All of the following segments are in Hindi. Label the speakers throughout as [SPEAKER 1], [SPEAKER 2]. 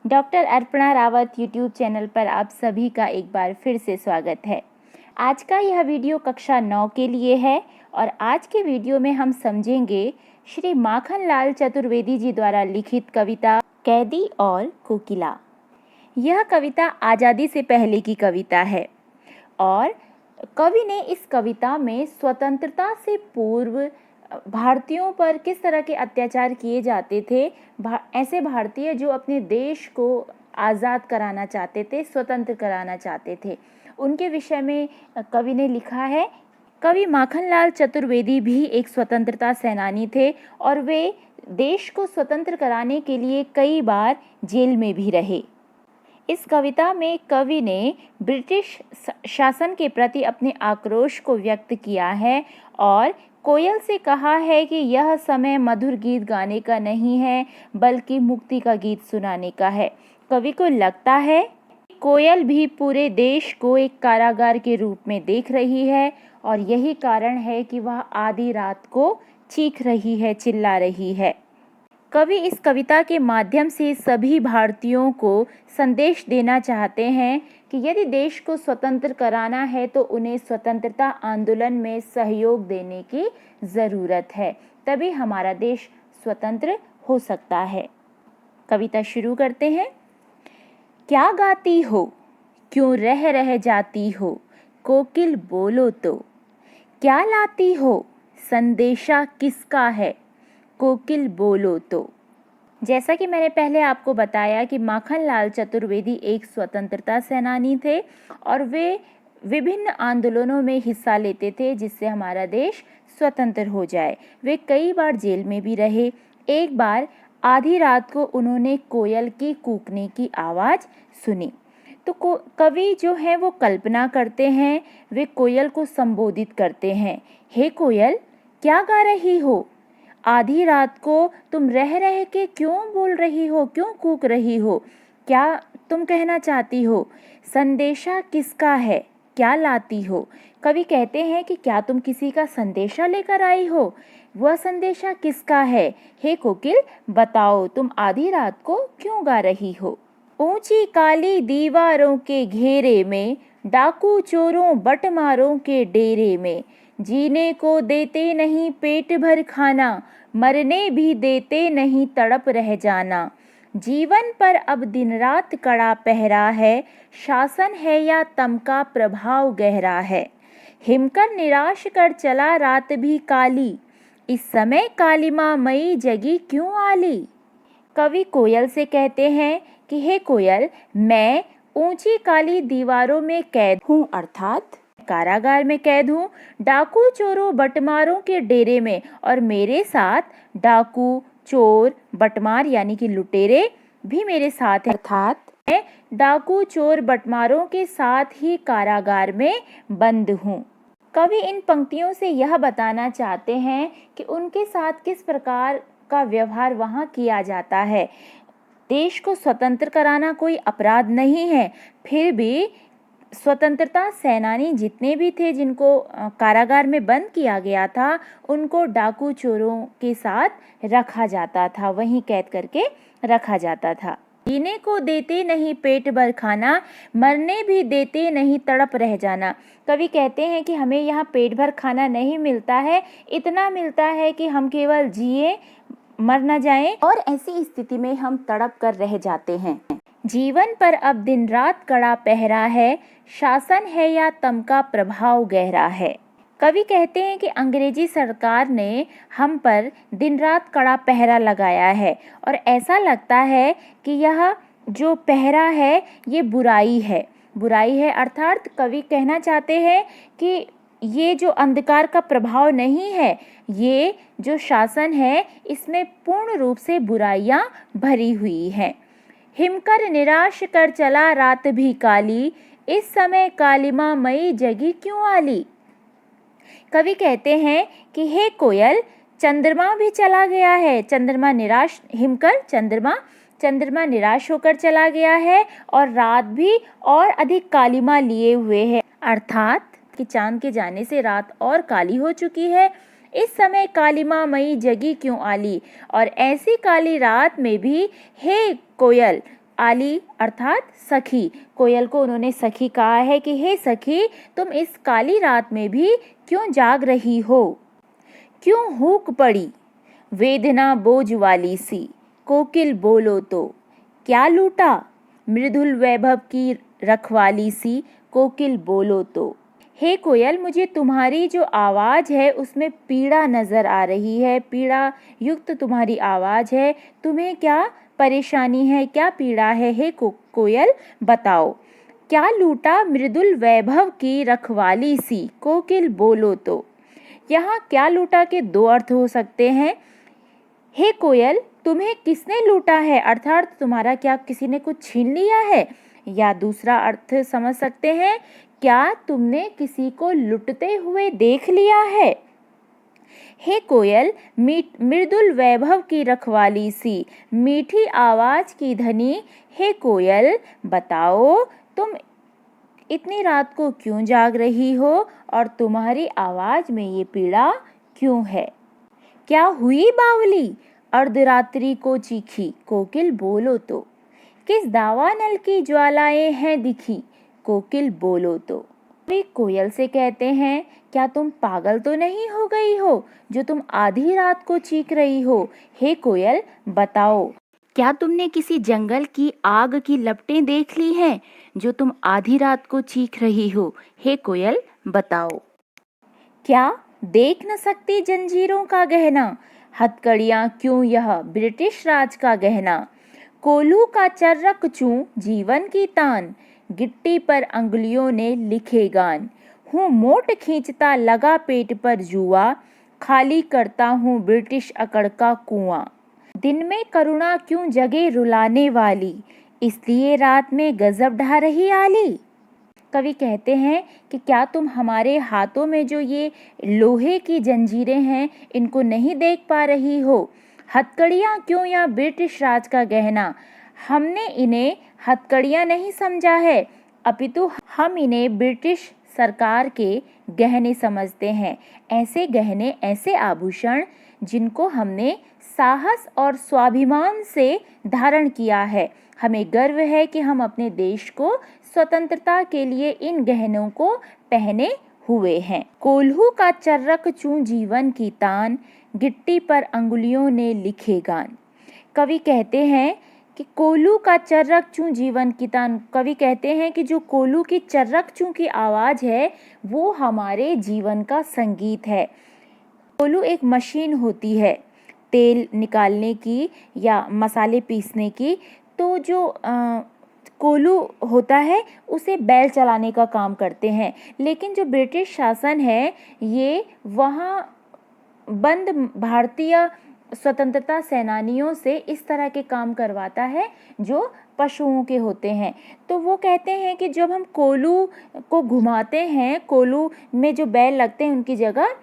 [SPEAKER 1] Doctor Arpana Rawat YouTube channel पर आप सभी का एक बार फिर से स्वागत है। आज का यह वीडियो कक्षा 9 के लिए है और आज के वीडियो में हम समझेंगे श्री माखनलाल चतुर्वेदी जी द्वारा लिखित कविता कैदी और कोकिला। यह कविता आज़ादी से पहले की कविता है और कवि ने इस कविता में स्वतंत्रता से पूर्व भारतीयों पर किस तरह के अत्याचार किए जाते थे, ऐसे भारतीय जो अपने देश को आज़ाद कराना चाहते थे, स्वतंत्र कराना चाहते थे, उनके विषय में कवि ने लिखा है। कवि माखनलाल चतुर्वेदी भी एक स्वतंत्रता सेनानी थे और वे देश को स्वतंत्र कराने के लिए कई बार जेल में भी रहे। इस कविता में कवि ने ब्रिटिश शासन के प्रति अपने आक्रोश को व्यक्त किया है और कोयल से कहा है कि यह समय मधुर गीत गाने का नहीं है बल्कि मुक्ति का गीत सुनाने का है। कवि को लगता है कोयल भी पूरे देश को एक कारागार के रूप में देख रही है और यही कारण है कि वह आधी रात को चीख रही है, चिल्ला रही है। कवि इस कविता के माध्यम से सभी भारतीयों को संदेश देना चाहते हैं कि यदि देश को स्वतंत्र कराना है तो उन्हें स्वतंत्रता आंदोलन में सहयोग देने की ज़रूरत है, तभी हमारा देश स्वतंत्र हो सकता है। कविता शुरू करते हैं। क्या गाती हो, क्यों रह रह जाती हो, कोकिल बोलो तो। क्या लाती हो, संदेशा किसका है, कोकिल बोलो तो। जैसा कि मैंने पहले आपको बताया कि माखनलाल चतुर्वेदी एक स्वतंत्रता सेनानी थे और वे विभिन्न आंदोलनों में हिस्सा लेते थे जिससे हमारा देश स्वतंत्र हो जाए। वे कई बार जेल में भी रहे। एक बार आधी रात को उन्होंने कोयल की कूकने की आवाज़ सुनी तो कवि जो है वो कल्पना करते हैं, वे कोयल को संबोधित करते हैं। हे कोयल, क्या गा रही हो? आधी रात को तुम रह रह के क्यों बोल रही हो, क्यों कूक रही हो? क्या तुम कहना चाहती हो? संदेशा किसका है, क्या लाती हो? कवि कहते हैं कि क्या तुम किसी का संदेशा लेकर आई हो? वह संदेशा किसका है? हे कोकिल, बताओ तुम आधी रात को क्यों गा रही हो? ऊंची काली दीवारों के घेरे में, डाकू चोरों बटमारों के डेरे में, जीने को देते नहीं पेट भर खाना, मरने भी देते नहीं तड़प रह जाना। जीवन पर अब दिन रात कड़ा पहरा है, शासन है या तम का प्रभाव गहरा है। हिमकर निराश कर चला रात भी काली, इस समय कालिमा मई जगी क्यों आली? कवि कोयल से कहते हैं कि हे कोयल, मैं ऊंची काली दीवारों में कैद हूँ, अर्थात कारागार में कैद हूँ, डाकू चोरों बटमारों के डेरे में, और मेरे साथ डाकू चोर बटमार यानी कि लुटेरे भी मेरे साथ हैं, अर्थात मैं डाकू चोर बटमारों के साथ ही कारागार में बंद हूँ। कवि इन पंक्तियों से यह बताना चाहते हैं कि उनके साथ किस प्रकार का व्यवहार वहाँ किया जाता है। देश को स्वतंत्र कराना कोई अपराध नहीं है, फिर भी स्वतंत्रता सेनानी जितने भी थे जिनको कारागार में बंद किया गया था, उनको डाकू चोरों के साथ रखा जाता था, वहीं कैद करके रखा जाता था। जीने को देते नहीं पेट भर खाना, मरने भी देते नहीं तड़प रह जाना। कवि कहते हैं कि हमें यहाँ पेट भर खाना नहीं मिलता है, इतना मिलता है कि हम केवल जिए, मर न जाएं, और ऐसी स्थिति में हम तड़प कर रह जाते हैं। जीवन पर अब दिन रात कड़ा पहरा है, शासन है या तम का प्रभाव गहरा है। कवि कहते हैं कि अंग्रेजी सरकार ने हम पर दिन रात कड़ा पहरा लगाया है और ऐसा लगता है कि यह जो पहरा है ये बुराई है। बुराई है अर्थात कवि कहना चाहते हैं कि ये जो अंधकार का प्रभाव नहीं है, ये जो शासन है इसमें पूर्ण रूप से बुराइयां भरी हुई हैं। हिमकर निराश कर चला रात भी काली, इस समय कालिमा मई जगी क्यों आली? कवि कहते हैं कि हे कोयल, चंद्रमा भी चला गया है। चंद्रमा निराश, हिमकर चंद्रमा निराश होकर चला गया है और रात भी और अधिक कालिमा लिए हुए है, अर्थात कि चांद के जाने से रात और काली हो चुकी है। इस समय कालिमा मई जगी क्यों आली? और ऐसी काली रात में भी हे कोयल, आली अर्थात सखी। कोयल को उन्होंने सखी कहा है कि हे सखी, तुम इस काली रात में भी क्यों जाग रही हो, क्यों हूक पड़ी वेदना बोझ वाली सी, कोकिल बोलो तो क्या लूटा मृदुल वैभव की रखवाली सी, कोकिल बोलो तो। हे कोयल, मुझे तुम्हारी जो आवाज़ है उसमें पीड़ा नज़र आ रही है, पीड़ा युक्त तुम्हारी आवाज़ है। तुम्हें क्या परेशानी है, क्या पीड़ा है? हे कोयल बताओ। क्या लूटा मृदुल वैभव की रखवाली सी, कोकिल बोलो तो। यहाँ क्या लूटा के दो अर्थ हो सकते हैं। हे कोयल, तुम्हें किसने लूटा है, अर्थात तुम्हारा क्या किसी ने कुछ छीन लिया है। या दूसरा अर्थ समझ सकते हैं, क्या तुमने किसी को लुटते हुए देख लिया है। हे कोयल, मृदुल वैभव की रखवाली सी, मीठी आवाज की धनी, हे कोयल बताओ तुम इतनी रात को क्यों जाग रही हो और तुम्हारी आवाज में ये पीड़ा क्यों है। क्या हुई बावली अर्धरात्रि को चीखी, कोकिल बोलो तो। किस दावानल की ज्वालाएं हैं दिखी, कोकिल बोलो तो। वे कोयल से कहते हैं, क्या तुम पागल तो नहीं हो गई हो जो तुम आधी रात को चीख रही हो। हे कोयल बताओ, क्या तुमने किसी जंगल की आग की लपटें देख ली हैं जो तुम आधी रात को चीख रही हो। हे कोयल बताओ। क्या देख न सकती जंजीरों का गहना, हथकड़ियां क्यों यह ब्रिटिश राज का गहना। कोल्हू का चर्रक चूं जीवन की तान, गिट्टी पर अंगुलियों ने लिखे गान। हूँ मोट खींचता लगा पेट पर जुआ, खाली करता हूँ ब्रिटिश अकड़ का कुआं। दिन में करुणा क्यों जगे रुलाने वाली, इसलिए रात में गजब ढा रही आली। कवि कहते हैं कि क्या तुम हमारे हाथों में जो ये लोहे की जंजीरें हैं इनको नहीं देख पा रही हो। हथकड़ियाँ क्यों या ब्रिटिश राज का गहना, हमने इन्हें हथकड़ियाँ नहीं समझा है, अपितु हम इन्हें ब्रिटिश सरकार के गहने समझते हैं। ऐसे गहने, ऐसे आभूषण जिनको हमने साहस और स्वाभिमान से धारण किया है। हमें गर्व है कि हम अपने देश को स्वतंत्रता के लिए इन गहनों को पहने हुए हैं। कोल्हू का चर्रक चूं जीवन की तान, गिट्टी पर अंगुलियों ने लिखे गान। कवि कहते हैं कि कोल्हू का चर्रक चूं जीवन की तान। कवि कहते हैं कि जो कोल्हू की चर्रक चूं की आवाज़ है वो हमारे जीवन का संगीत है। कोल्हू एक मशीन होती है तेल निकालने की या मसाले पीसने की। तो जो कोल्हू होता है उसे बैल चलाने का काम करते हैं। लेकिन जो ब्रिटिश शासन है ये वहाँ बंद भारतीय स्वतंत्रता सेनानियों से इस तरह के काम करवाता है जो पशुओं के होते हैं। तो वो कहते हैं कि जब हम कोल्हू को घुमाते हैं, कोल्हू में जो बैल लगते हैं उनकी जगह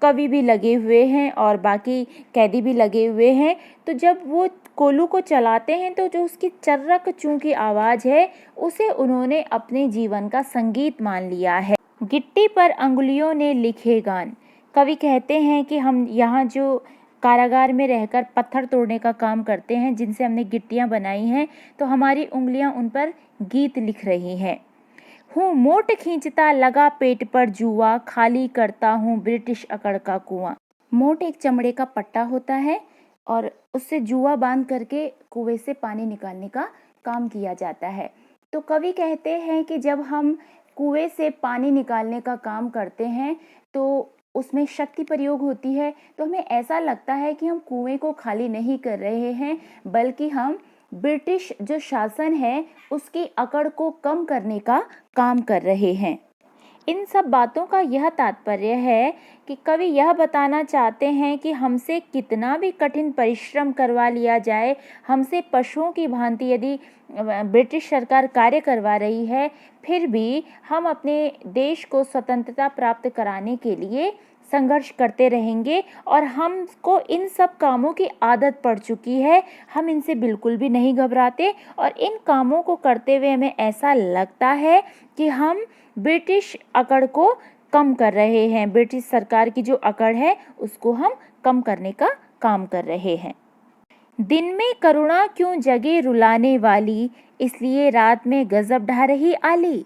[SPEAKER 1] कवि भी लगे हुए हैं और बाकी कैदी भी लगे हुए हैं। तो जब वो कोल्हू को चलाते हैं तो जो उसकी चर्रक चूं की आवाज़ है उसे उन्होंने अपने जीवन का संगीत मान लिया है। गिट्टी पर अंगुलियों ने लिखे गान। कवि कहते हैं कि हम यहाँ जो कारागार में रहकर पत्थर तोड़ने का काम करते हैं, जिनसे हमने गिट्टियाँ बनाई हैं, तो हमारी उंगलियाँ उन पर गीत लिख रही हैं। हूँ मोट खींचता लगा पेट पर जुआ, खाली करता हूँ ब्रिटिश अकड़ का कुआं। मोट एक चमड़े का पट्टा होता है और उससे जुआ बांध करके कुएं से पानी निकालने का काम किया जाता है। तो कवि कहते हैं कि जब हम कुएं से पानी निकालने का काम करते हैं तो उसमें शक्ति प्रयोग होती है, तो हमें ऐसा लगता है कि हम कुएं को खाली नहीं कर रहे हैं, बल्कि हम ब्रिटिश जो शासन है उसकी अकड़ को कम करने का काम कर रहे हैं। इन सब बातों का यह तात्पर्य है कि कवि यह बताना चाहते हैं कि हमसे कितना भी कठिन परिश्रम करवा लिया जाए, हमसे पशुओं की भांति यदि ब्रिटिश सरकार कार्य करवा रही है, फिर भी हम अपने देश को स्वतंत्रता प्राप्त कराने के लिए संघर्ष करते रहेंगे। और हमको इन सब कामों की आदत पड़ चुकी है, हम इनसे बिल्कुल भी नहीं घबराते और इन कामों को करते हुए हमें ऐसा लगता है कि हम ब्रिटिश अकड़ को कम कर रहे हैं, ब्रिटिश सरकार की जो अकड़ है उसको हम कम करने का काम कर रहे हैं। दिन में करुणा क्यों जगे रुलाने वाली, इसलिए रात में गजब ढा रही आली।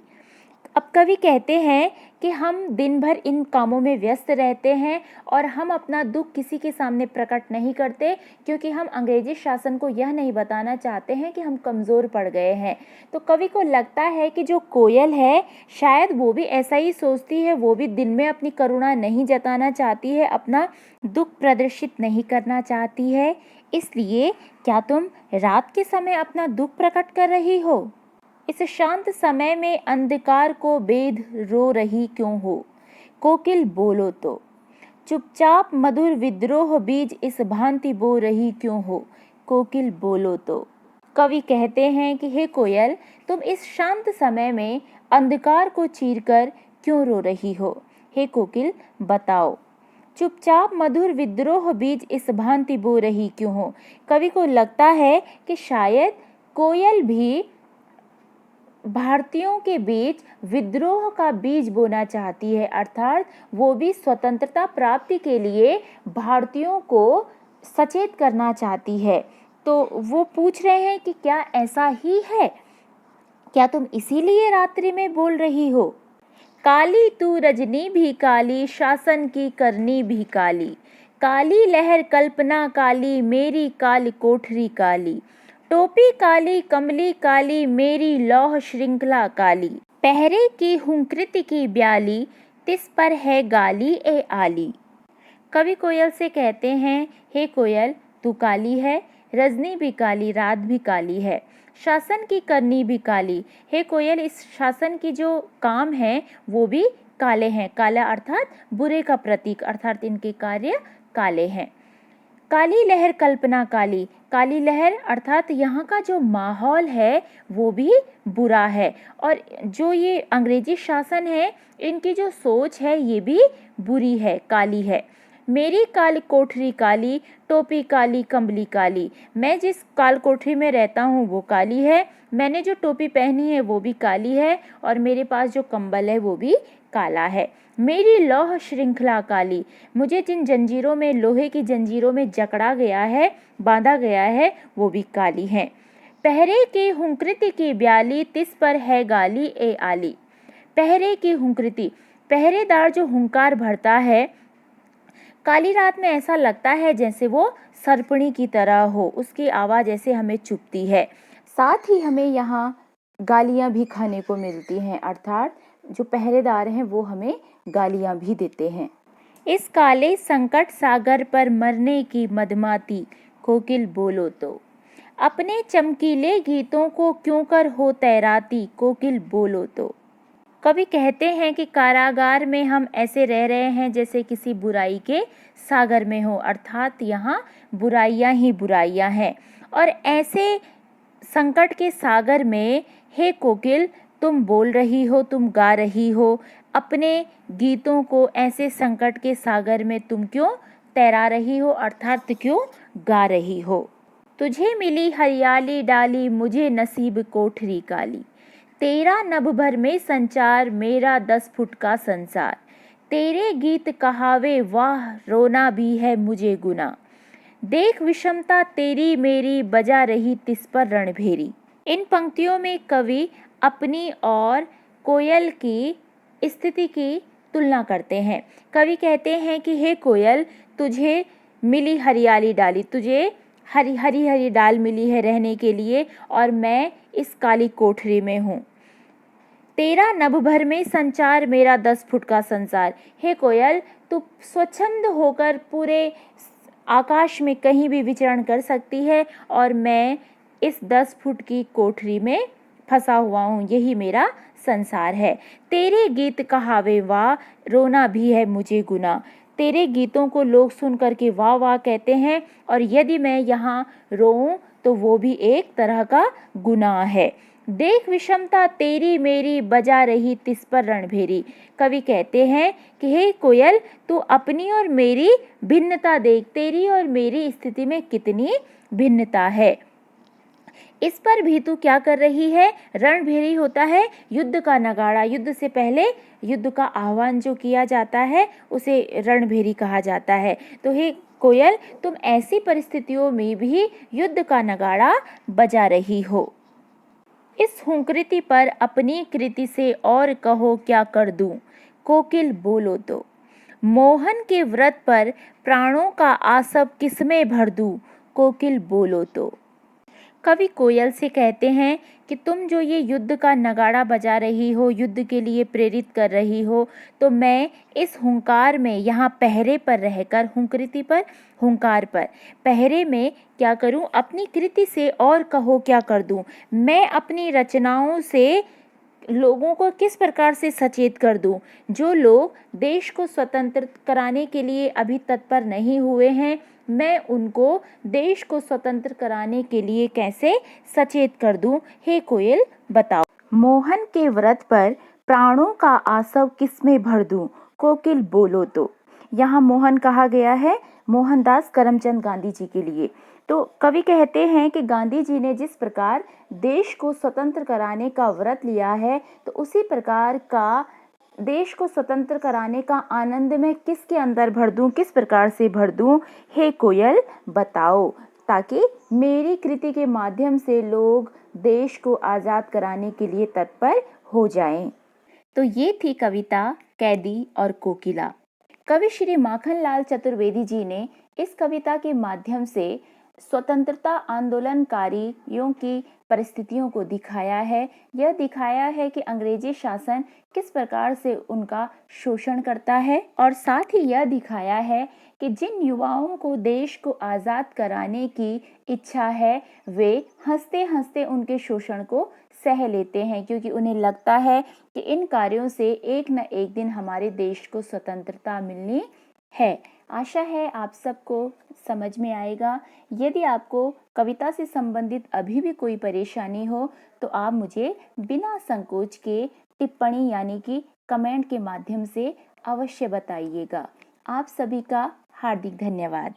[SPEAKER 1] अब कवि कहते हैं कि हम दिन भर इन कामों में व्यस्त रहते हैं और हम अपना दुख किसी के सामने प्रकट नहीं करते, क्योंकि हम अंग्रेजी शासन को यह नहीं बताना चाहते हैं कि हम कमज़ोर पड़ गए हैं। तो कवि को लगता है कि जो कोयल है शायद वो भी ऐसा ही सोचती है, वो भी दिन में अपनी करुणा नहीं जताना चाहती है, अपना दुख प्रदर्शित नहीं करना चाहती है। इसलिए क्या तुम रात के समय अपना दुख प्रकट कर रही हो? इस शांत समय में अंधकार को बेध रो रही क्यों हो? कोकिल बोलो तो। चुपचाप मधुर विद्रोह बीज इस भांति बो रही क्यों हो? कोकिल बोलो तो। कवि कहते हैं कि हे कोयल, तुम इस शांत समय में अंधकार को चीरकर क्यों रो रही हो? हे कोकिल बताओ। चुपचाप मधुर विद्रोह बीज इस भांति बो रही क्यों हो? कवि को लगता है कि शायद कोयल भी भारतीयों के बीच विद्रोह का बीज बोना चाहती है, अर्थात वो भी स्वतंत्रता प्राप्ति के लिए भारतीयों को सचेत करना चाहती है। तो वो पूछ रहे हैं कि क्या ऐसा ही है? क्या तुम इसीलिए रात्रि में बोल रही हो? काली तू रजनी भी काली, शासन की करनी भी काली। काली लहर कल्पना काली, मेरी काल कोठरी काली। टोपी काली कमली काली, मेरी लौह श्रृंखला काली। पहरे की हुंकृति की ब्याली, तिस पर है गाली ए आली। कवि कोयल से कहते हैं, हे कोयल, तू काली है, रजनी भी काली, रात भी काली है, शासन की करनी भी काली। हे कोयल, इस शासन की जो काम है वो भी काले हैं। काला अर्थात बुरे का प्रतीक, अर्थात इनके कार्य काले हैं। काली लहर कल्पना काली, काली लहर अर्थात यहाँ का जो माहौल है वो भी बुरा है, और जो ये अंग्रेजी शासन है इनकी जो सोच है ये भी बुरी है, काली है। मेरी काली कोठरी काली, टोपी काली कंबली काली। मैं जिस काल कोठरी में रहता हूँ वो काली है, मैंने जो टोपी पहनी है वो भी काली है, और मेरे पास जो कंबल है वो भी काला है। मेरी लौह श्रृंखला काली, मुझे जिन जंजीरों में, लोहे की जंजीरों में जकड़ा गया है, बांधा गया है, वो भी काली हैं। पहरे की हुंकृति की ब्याली, तिस पर है गाली ए आली। पहरे की हुंकृति, पहरेदार जो हुंकार भरता है, काली रात में ऐसा लगता है जैसे वो सर्पणी की तरह हो, उसकी आवाज़ ऐसे हमें चुभती है। साथ ही हमें यहाँ गालियाँ भी खाने को मिलती हैं, अर्थात जो पहरेदार हैं वो हमें गालियाँ भी देते हैं। इस काले संकट सागर पर मरने की मदमाती, कोकिल बोलो तो। अपने चमकीले गीतों को क्यों कर हो तैराती, कोकिल बोलो तो। कवि कहते हैं कि कारागार में हम ऐसे रह रहे हैं जैसे किसी बुराई के सागर में हो, अर्थात यहाँ बुराइयाँ ही बुराइयाँ हैं, और ऐसे संकट के सागर में हे कोकिल, तुम बोल रही हो, तुम गा रही हो अपने गीतों को, ऐसे संकट के सागर में तुम क्यों तैरा रही हो, अर्थात क्यों गा रही हो। तुझे मिली हरियाली डाली, मुझे नसीब कोठरी काली। तेरा नभ भर में संचार, मेरा 10 फुट का संसार। तेरे गीत कहावे वाह, रोना भी है मुझे गुना। देख विषमता तेरी मेरी, बजा रही तिस पर रणभेरी। इन पंक्तियों में कवि अपनी और कोयल की स्थिति की तुलना करते हैं। कवि कहते हैं कि हे कोयल, तुझे मिली हरियाली डाली, तुझे हरी हरी हरी डाल मिली है रहने के लिए, और मैं इस काली कोठरी में हूँ। तेरा नभ भर में संचार, मेरा 10 फुट का संसार। हे कोयल, तू स्वच्छंद होकर पूरे आकाश में कहीं भी विचरण कर सकती है, और मैं इस 10 फुट की कोठरी में फंसा हुआ हूँ, यही मेरा संसार है। तेरे गीत कहावे वाह, रोना भी है मुझे गुना। तेरे गीतों को लोग सुन करके वाह वाह कहते हैं, और यदि मैं यहाँ रोऊं तो वो भी एक तरह का गुनाह है। देख विषमता तेरी मेरी, बजा रही तिस पर रणभेरी। कवि कहते हैं कि हे कोयल, तू अपनी और मेरी भिन्नता देख, तेरी और मेरी स्थिति में कितनी भिन्नता है। इस पर भी तू क्या कर रही है? रणभेरी होता है युद्ध का नगाड़ा, युद्ध से पहले युद्ध का आह्वान जो किया जाता है उसे रणभेरी कहा जाता है। तो हे कोयल, तुम ऐसी परिस्थितियों में भी युद्ध का नगाड़ा बजा रही हो। इस हुंकृति पर अपनी कृति से और कहो क्या कर दूं, कोकिल बोलो तो। मोहन के व्रत पर प्राणों का आसव किसमें भर दूं, कोकिल बोलो तो। कवि कोयल से कहते हैं कि तुम जो ये युद्ध का नगाड़ा बजा रही हो, युद्ध के लिए प्रेरित कर रही हो, तो मैं इस हुंकार में यहाँ पहरे पर रहकर, हुंकृति पर, हुंकार पर पहरे में क्या करूँ, अपनी कृति से और कहो क्या कर दूँ। मैं अपनी रचनाओं से लोगों को किस प्रकार से सचेत कर दूं। जो लोग देश को स्वतंत्र कराने के लिए अभी तत्पर नहीं हुए हैं, मैं उनको देश को स्वतंत्र कराने के लिए कैसे सचेत कर दूं, हे कोयल बताओ। मोहन के व्रत पर प्राणों का आसव किसमें भर दूं, कोकिल बोलो तो। यहाँ मोहन कहा गया है मोहनदास करमचंद गांधी जी के लिए। तो कवि कहते हैं कि गांधी जी ने जिस प्रकार देश को स्वतंत्र कराने का व्रत लिया है, तो उसी प्रकार का देश को स्वतंत्र कराने का आनंद मैं किसके अंदर भर दूं, किस प्रकार से भर दूं, हे कोयल बताओ, ताकि मेरी कृति के माध्यम से लोग देश को आज़ाद कराने के लिए तत्पर हो जाएं। तो ये थी कविता कैदी और कोकिला। कवि श्री माखनलाल चतुर्वेदी जी ने इस कविता के माध्यम से स्वतंत्रता आंदोलनकारियों की परिस्थितियों को दिखाया है। यह दिखाया है कि अंग्रेजी शासन किस प्रकार से उनका शोषण करता है, और साथ ही यह दिखाया है कि जिन युवाओं को देश को आज़ाद कराने की इच्छा है, वे हंसते हंसते उनके शोषण को सह लेते हैं, क्योंकि उन्हें लगता है कि इन कार्यों से एक न एक दिन हमारे देश को स्वतंत्रता मिलनी है। आशा है आप सबको समझ में आएगा। यदि आपको कविता से संबंधित अभी भी कोई परेशानी हो, तो आप मुझे बिना संकोच के टिप्पणी यानी कि कमेंट के माध्यम से अवश्य बताइएगा। आप सभी का हार्दिक धन्यवाद।